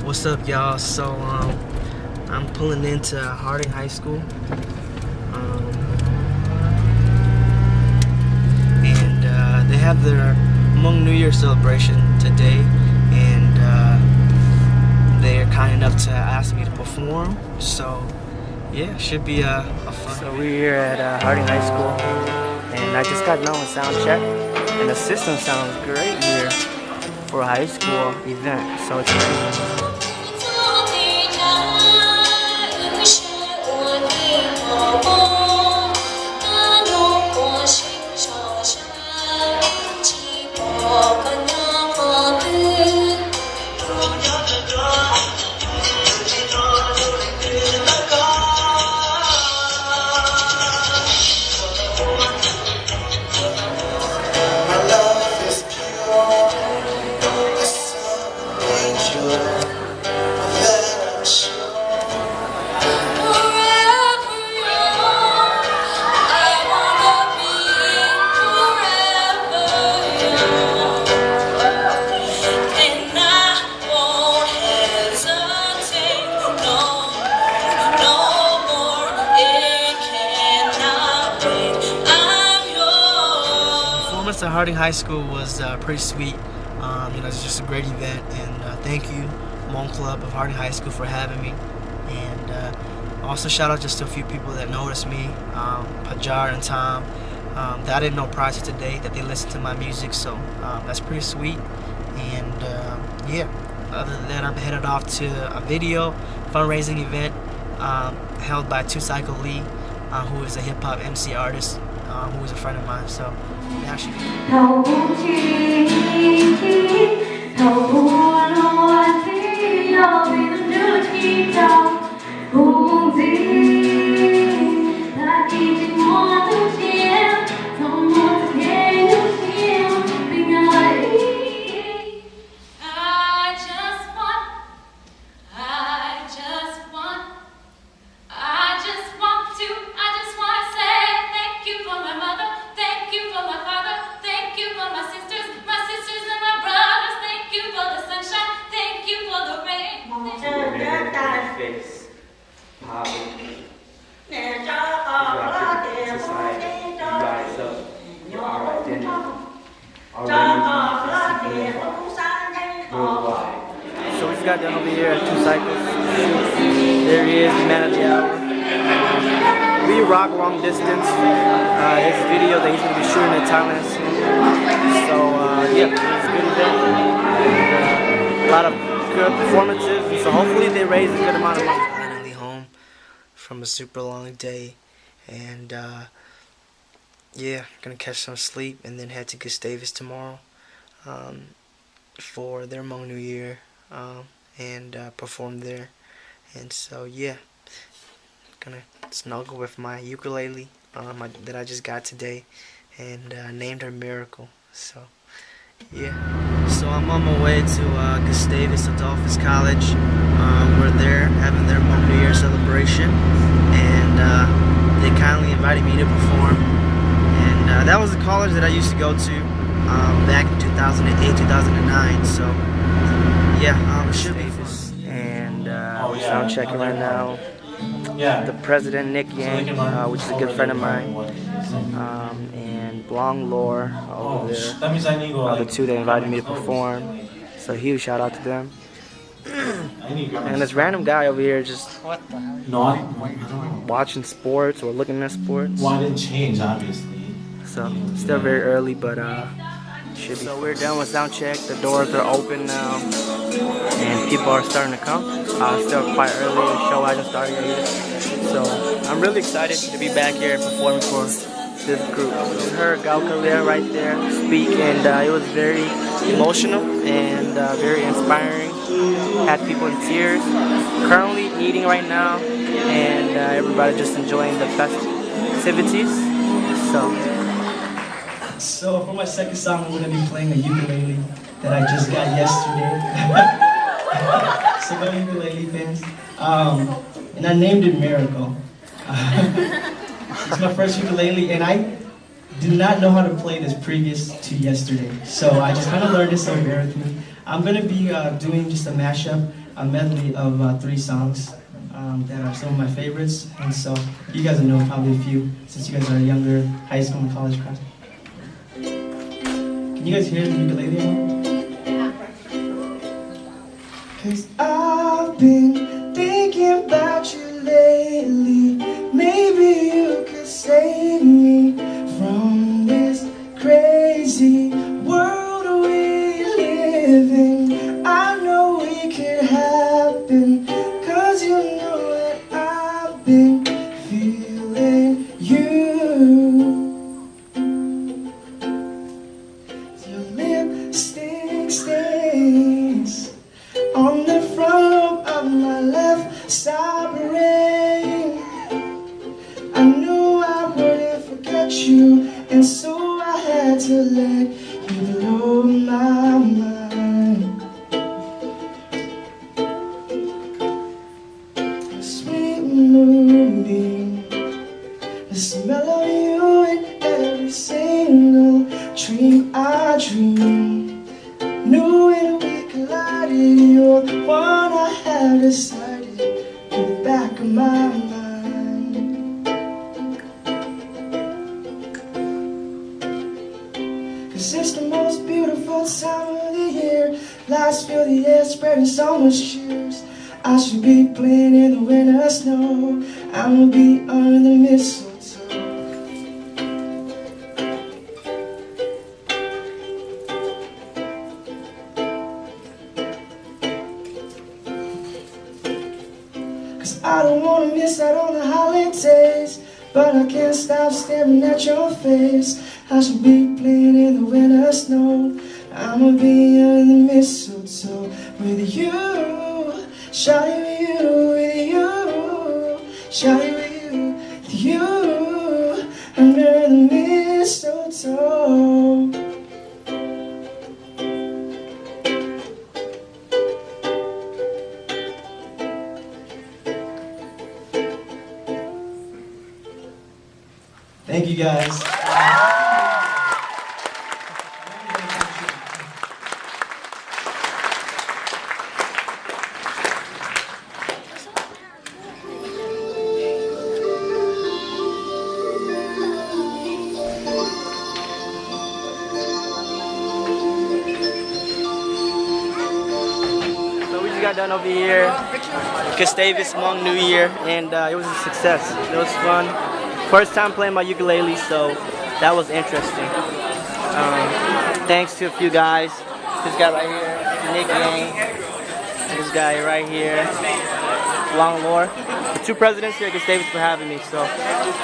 What's up, y'all? So I'm pulling into Harding High School, and they have their Hmong New Year celebration today, and they're kind enough to ask me to perform. So yeah, should be a fun. So we're here at Harding High School, and I just got done with sound check, and the system sounds great here for a high school event. So it's great. At Harding High School was pretty sweet. It's just a great event, and thank you, Hmong Club of Harding High School, for having me. And also shout out just to a few people that noticed me, Pajar and Tom, that I didn't know prior to today that they listened to my music, so that's pretty sweet. And yeah, other than that, I'm headed off to a video fundraising event held by Two Cycle Lee, who is a hip-hop MC artist, who is a friend of mine. So yeah, she So we just got done over here at Two Cycles. There he is, the man of the hour. We rock long distance. His video that he's going to be shooting in Thailand soon. So yeah, it was a good event. And, a lot of good performances. And so hopefully they raise a good amount of money. Finally home from a super long day, and yeah, gonna catch some sleep and then head to Gustavus tomorrow for their Hmong New Year and perform there. And so yeah, gonna snuggle with my ukulele that I just got today, and named her Miracle. So yeah, so I'm on my way to Gustavus Adolphus College. We're there having their Hmong New Year celebration, and they kindly invited me to perform. And that was the college that I used to go to back in 2008, 2009. So yeah, it should be fun. And we're sound checking right now. The president, Nick Yang, which is a good friend of mine, and Blong Lore over there, are the two that invited me to perform. So huge shout out to them. And this random guy over here just watching sports or looking at sports. Well, I didn't change, obviously. So still very early, but should be. So we're done with sound check. The doors are open now, and people are starting to come. Still quite early. The show hasn't started yet. So I'm really excited to be back here performing for this group. You heard Ukulele right there speak, and it was very emotional and very inspiring. Had people in tears. Currently eating right now, and everybody just enjoying the festivities. So for my second song, I'm going to be playing a ukulele that I just got yesterday. So my ukulele fans. And I named it Miracle. It's my first ukulele, and I did not know how to play this previous to yesterday. So I just kind of learned it, so bear with me. I'm going to be doing just a mashup a medley of 3 songs that are some of my favorites, and so you guys will know probably a few since you guys are younger, high school and college crowd. Can you guys hear the ukulele at all? 'Cause I've been thinking about you lately. Maybe you could save me from this crazy world we live in. I know it could happen, 'cause you know that I've been feeling you. Your lipstick stains on the front lobe of my left side brain. I knew I wouldn't forget you, and so I had to let you blow my mind. Sweet moonbeam, the smell of you in every single dream I dream. Knew when we collided, you're the one I have decided in the back of my mind. 'Cause it's the most beautiful time of the year. Lights fill the air, spreading so much cheers. I should be playing in the winter snow. I'ma be under the mistletoe. I don't wanna miss out on the holidays, but I can't stop staring at your face. I should be playing in the winter snow. I'ma be under the mistletoe with you, shawty with you, with you, shawty with you, with you, under the mistletoe. Thank you guys. So we just got done over here, Gustavus Hmong New Year, and it was a success. It was fun. First time playing my ukulele, so that was interesting. Thanks to a few guys. This guy right here, Nick Yang. This guy right here, Long Lore. The 2 presidents here, Gustavus, for having me. So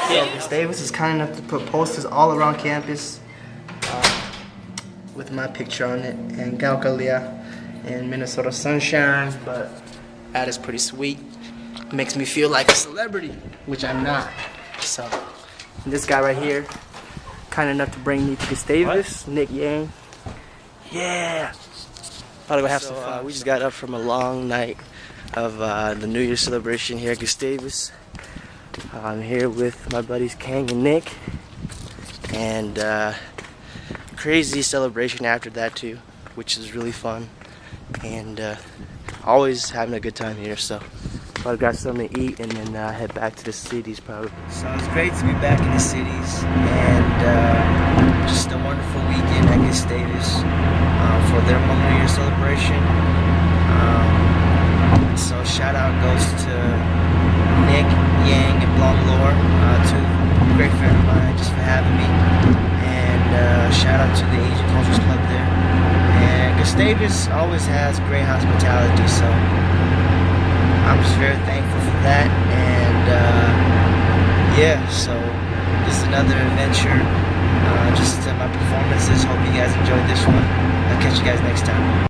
yeah, Gustavus is kind enough to put posters all around campus with my picture on it, and Gaukalia and Minnesota Sunshine. But that is pretty sweet. It makes me feel like a celebrity, which I'm not. So, and this guy right here, kind enough to bring me to Gustavus, Nick Yang. Yeah! About to go have some fun. We just got up from a long night of the New Year's celebration here at Gustavus. I'm here with my buddies Kang and Nick, and crazy celebration after that too, which is really fun, and always having a good time here. So. I've got something to eat and then head back to the cities probably. So it's great to be back in the cities, and just a wonderful weekend at Gustavus for their New Year celebration. So shout out goes to Nick, Yang, and Blonde Lore, 2 great friends of mine, just for having me. And shout out to the Asian Cultures Club there. And Gustavus always has great hospitality, so I'm just very thankful for that, and yeah, so this is another adventure, just my performances. Hope you guys enjoyed this one. I'll catch you guys next time.